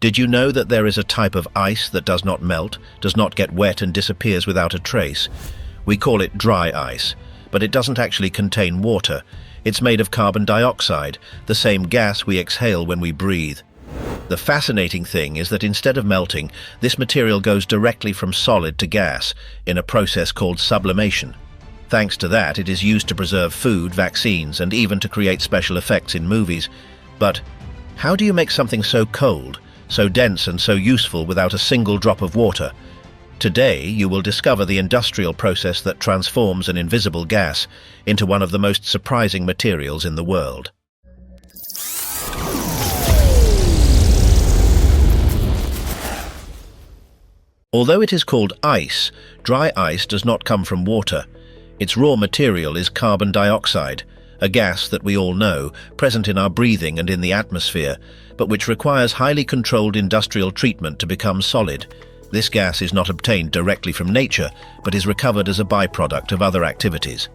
Did you know that there is a type of ice that does not melt, does not get wet and disappears without a trace? We call it dry ice, but it doesn't actually contain water. It's made of carbon dioxide, the same gas we exhale when we breathe. The fascinating thing is that instead of melting, this material goes directly from solid to gas in a process called sublimation. Thanks to that, it is used to preserve food, vaccines, and even to create special effects in movies. But how do you make something so cold, so dense and so useful without a single drop of water? Today, you will discover the industrial process that transforms an invisible gas into one of the most surprising materials in the world. Although it is called ice, dry ice does not come from water. Its raw material is carbon dioxide, a gas that we all know, present in our breathing and in the atmosphere, but which requires highly controlled industrial treatment to become solid. This gas is not obtained directly from nature, but is recovered as a byproduct of other activities.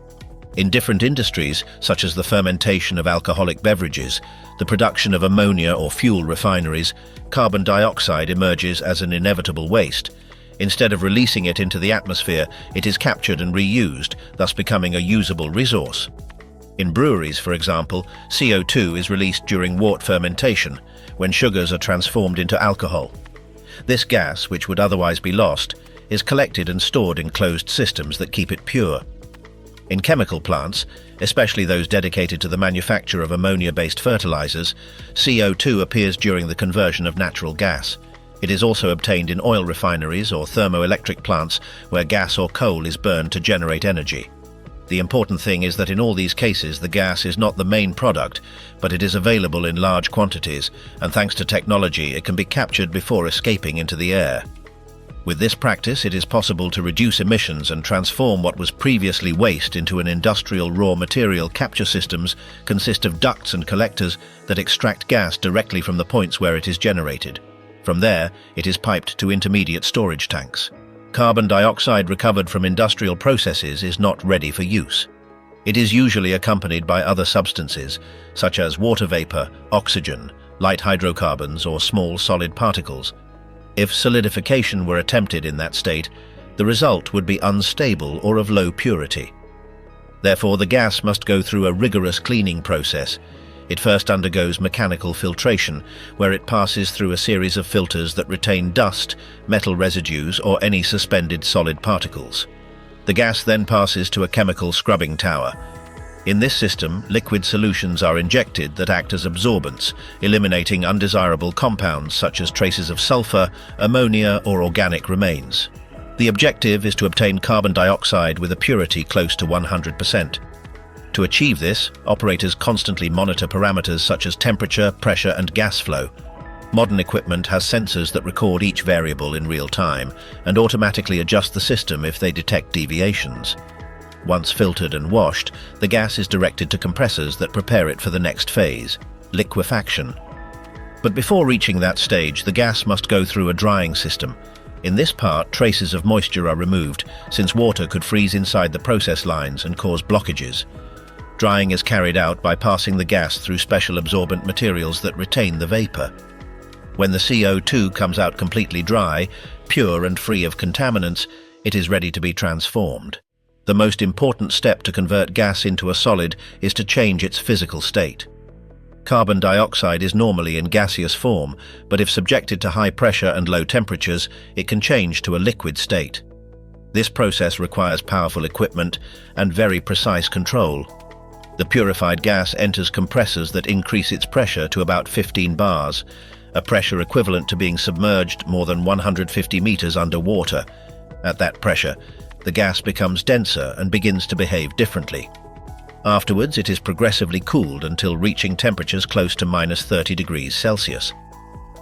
In different industries, such as the fermentation of alcoholic beverages, the production of ammonia or fuel refineries, carbon dioxide emerges as an inevitable waste. Instead of releasing it into the atmosphere, it is captured and reused, thus becoming a usable resource. In breweries, for example, CO2 is released during wort fermentation, when sugars are transformed into alcohol. This gas, which would otherwise be lost, is collected and stored in closed systems that keep it pure. In chemical plants, especially those dedicated to the manufacture of ammonia-based fertilizers, CO2 appears during the conversion of natural gas. It is also obtained in oil refineries or thermoelectric plants where gas or coal is burned to generate energy. The important thing is that in all these cases the gas is not the main product, but it is available in large quantities, and thanks to technology it can be captured before escaping into the air. With this practice, it is possible to reduce emissions and transform what was previously waste into an industrial raw material. Capture systems consist of ducts and collectors that extract gas directly from the points where it is generated. From there, it is piped to intermediate storage tanks. Carbon dioxide recovered from industrial processes is not ready for use. It is usually accompanied by other substances, such as water vapor, oxygen, light hydrocarbons, or small solid particles. If solidification were attempted in that state, the result would be unstable or of low purity. Therefore, the gas must go through a rigorous cleaning process. It first undergoes mechanical filtration, where it passes through a series of filters that retain dust, metal residues, or any suspended solid particles. The gas then passes to a chemical scrubbing tower. In this system, liquid solutions are injected that act as absorbents, eliminating undesirable compounds such as traces of sulfur, ammonia, or organic remains. The objective is to obtain carbon dioxide with a purity close to 100%. To achieve this, operators constantly monitor parameters such as temperature, pressure, and gas flow. Modern equipment has sensors that record each variable in real time and automatically adjust the system if they detect deviations. Once filtered and washed, the gas is directed to compressors that prepare it for the next phase, liquefaction. But before reaching that stage, the gas must go through a drying system. In this part, traces of moisture are removed, since water could freeze inside the process lines and cause blockages. Drying is carried out by passing the gas through special absorbent materials that retain the vapor. When the CO2 comes out completely dry, pure and free of contaminants, it is ready to be transformed. The most important step to convert gas into a solid is to change its physical state. Carbon dioxide is normally in gaseous form, but if subjected to high pressure and low temperatures, it can change to a liquid state. This process requires powerful equipment and very precise control. The purified gas enters compressors that increase its pressure to about 15 bars, a pressure equivalent to being submerged more than 150 meters underwater. At that pressure, the gas becomes denser and begins to behave differently. Afterwards, it is progressively cooled until reaching temperatures close to -30 degrees Celsius.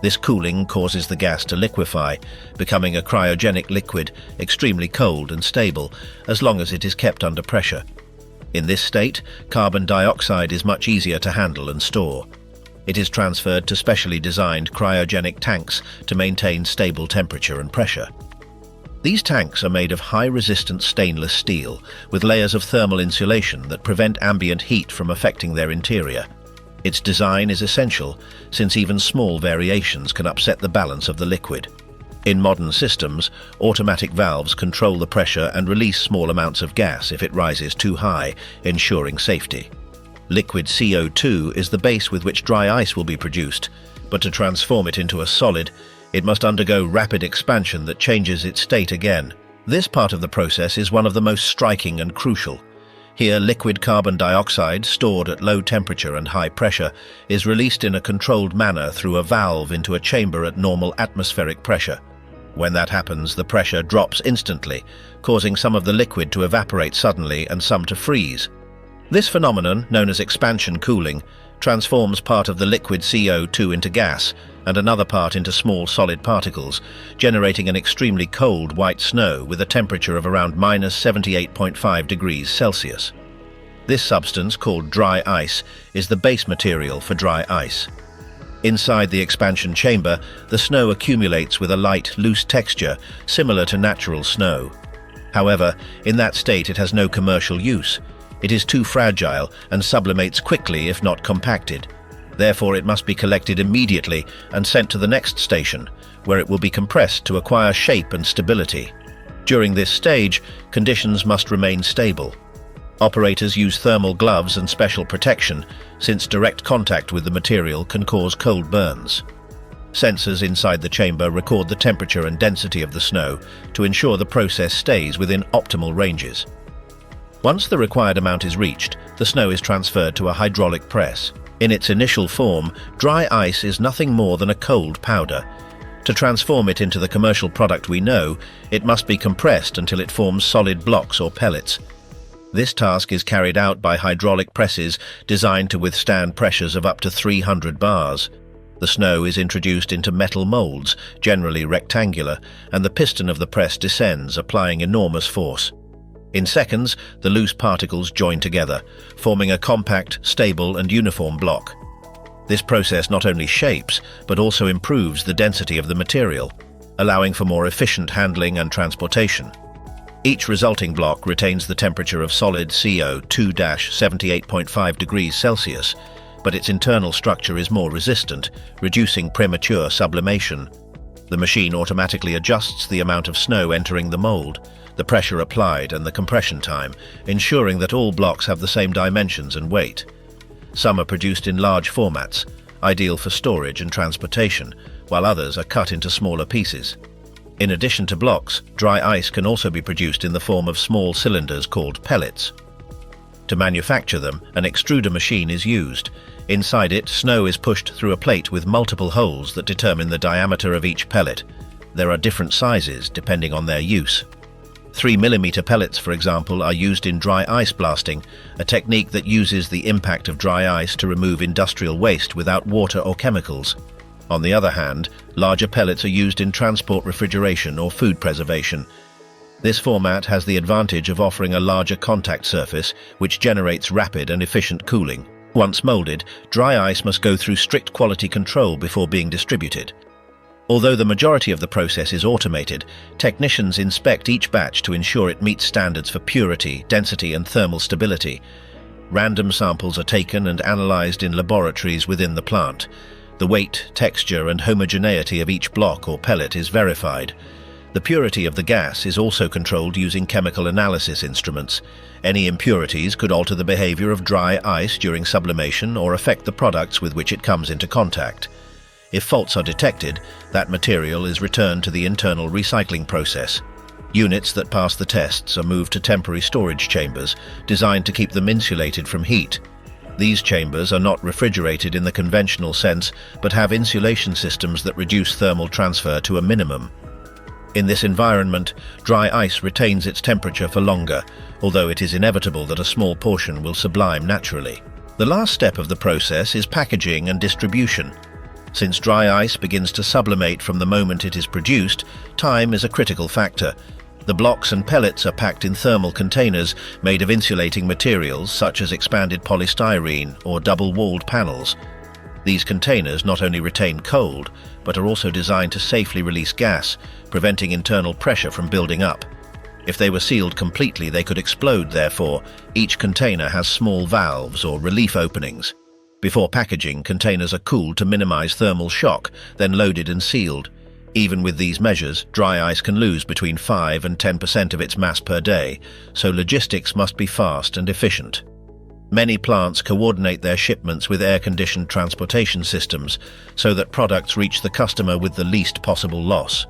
This cooling causes the gas to liquefy, becoming a cryogenic liquid, extremely cold and stable, as long as it is kept under pressure. In this state, carbon dioxide is much easier to handle and store. It is transferred to specially designed cryogenic tanks to maintain stable temperature and pressure. These tanks are made of high-resistance stainless steel, with layers of thermal insulation that prevent ambient heat from affecting their interior. Its design is essential, since even small variations can upset the balance of the liquid. In modern systems, automatic valves control the pressure and release small amounts of gas if it rises too high, ensuring safety. Liquid CO2 is the base with which dry ice will be produced, but to transform it into a solid, it must undergo rapid expansion that changes its state again. This part of the process is one of the most striking and crucial. Here, liquid carbon dioxide, stored at low temperature and high pressure, is released in a controlled manner through a valve into a chamber at normal atmospheric pressure. When that happens, the pressure drops instantly, causing some of the liquid to evaporate suddenly and some to freeze. This phenomenon, known as expansion cooling, transforms part of the liquid CO2 into gas and another part into small solid particles, generating an extremely cold white snow with a temperature of around -78.5 degrees Celsius. This substance, called dry ice, is the base material for dry ice. Inside the expansion chamber, the snow accumulates with a light, loose texture similar to natural snow. However, in that state it has no commercial use. It is too fragile and sublimates quickly if not compacted. Therefore, it must be collected immediately and sent to the next station, where it will be compressed to acquire shape and stability. During this stage, conditions must remain stable. Operators use thermal gloves and special protection, since direct contact with the material can cause cold burns. Sensors inside the chamber record the temperature and density of the snow to ensure the process stays within optimal ranges. Once the required amount is reached, the snow is transferred to a hydraulic press. In its initial form, dry ice is nothing more than a cold powder. To transform it into the commercial product we know, it must be compressed until it forms solid blocks or pellets. This task is carried out by hydraulic presses designed to withstand pressures of up to 300 bars. The snow is introduced into metal molds, generally rectangular, and the piston of the press descends, applying enormous force. In seconds, the loose particles join together, forming a compact, stable, and uniform block. This process not only shapes, but also improves the density of the material, allowing for more efficient handling and transportation. Each resulting block retains the temperature of solid CO2-78.5 degrees Celsius, but its internal structure is more resistant, reducing premature sublimation. The machine automatically adjusts the amount of snow entering the mold, the pressure applied and the compression time, ensuring that all blocks have the same dimensions and weight. Some are produced in large formats, ideal for storage and transportation, while others are cut into smaller pieces. In addition to blocks, dry ice can also be produced in the form of small cylinders called pellets. To manufacture them, an extruder machine is used. Inside it, snow is pushed through a plate with multiple holes that determine the diameter of each pellet. There are different sizes depending on their use. 3mm pellets, for example, are used in dry ice blasting, a technique that uses the impact of dry ice to remove industrial waste without water or chemicals. On the other hand, larger pellets are used in transport refrigeration or food preservation. This format has the advantage of offering a larger contact surface, which generates rapid and efficient cooling. Once molded, dry ice must go through strict quality control before being distributed. Although the majority of the process is automated, technicians inspect each batch to ensure it meets standards for purity, density, and thermal stability. Random samples are taken and analyzed in laboratories within the plant. The weight, texture, and homogeneity of each block or pellet is verified. The purity of the gas is also controlled using chemical analysis instruments. Any impurities could alter the behavior of dry ice during sublimation or affect the products with which it comes into contact. If faults are detected, that material is returned to the internal recycling process. Units that pass the tests are moved to temporary storage chambers, designed to keep them insulated from heat. These chambers are not refrigerated in the conventional sense, but have insulation systems that reduce thermal transfer to a minimum. In this environment, dry ice retains its temperature for longer, although it is inevitable that a small portion will sublime naturally. The last step of the process is packaging and distribution. Since dry ice begins to sublimate from the moment it is produced, time is a critical factor. The blocks and pellets are packed in thermal containers made of insulating materials such as expanded polystyrene or double-walled panels. These containers not only retain cold, but are also designed to safely release gas, preventing internal pressure from building up. If they were sealed completely, they could explode, therefore. Each container has small valves or relief openings. Before packaging, containers are cooled to minimize thermal shock, then loaded and sealed. Even with these measures, dry ice can lose between 5 and 10% of its mass per day, so logistics must be fast and efficient. Many plants coordinate their shipments with air-conditioned transportation systems so that products reach the customer with the least possible loss.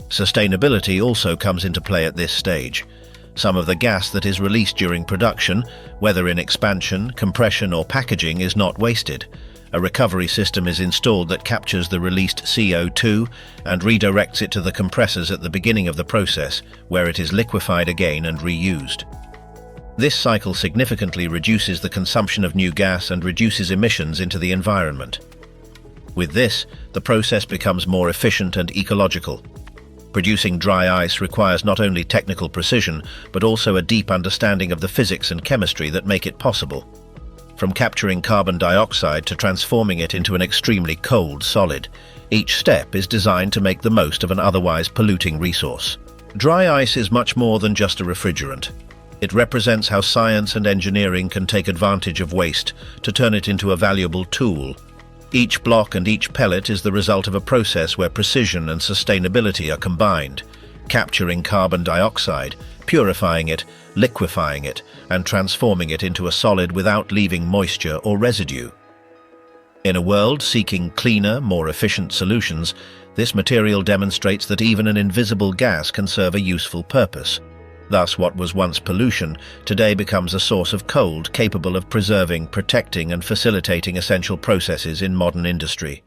Sustainability also comes into play at this stage. Some of the gas that is released during production, whether in expansion, compression or packaging, is not wasted. A recovery system is installed that captures the released CO2 and redirects it to the compressors at the beginning of the process, where it is liquefied again and reused. This cycle significantly reduces the consumption of new gas and reduces emissions into the environment. With this, the process becomes more efficient and ecological. Producing dry ice requires not only technical precision, but also a deep understanding of the physics and chemistry that make it possible. From capturing carbon dioxide to transforming it into an extremely cold solid, each step is designed to make the most of an otherwise polluting resource. Dry ice is much more than just a refrigerant. It represents how science and engineering can take advantage of waste to turn it into a valuable tool. Each block and each pellet is the result of a process where precision and sustainability are combined, capturing carbon dioxide, purifying it, liquefying it, and transforming it into a solid without leaving moisture or residue. In a world seeking cleaner, more efficient solutions, this material demonstrates that even an invisible gas can serve a useful purpose. Thus, what was once pollution today becomes a source of cold capable of preserving, protecting, and facilitating essential processes in modern industry.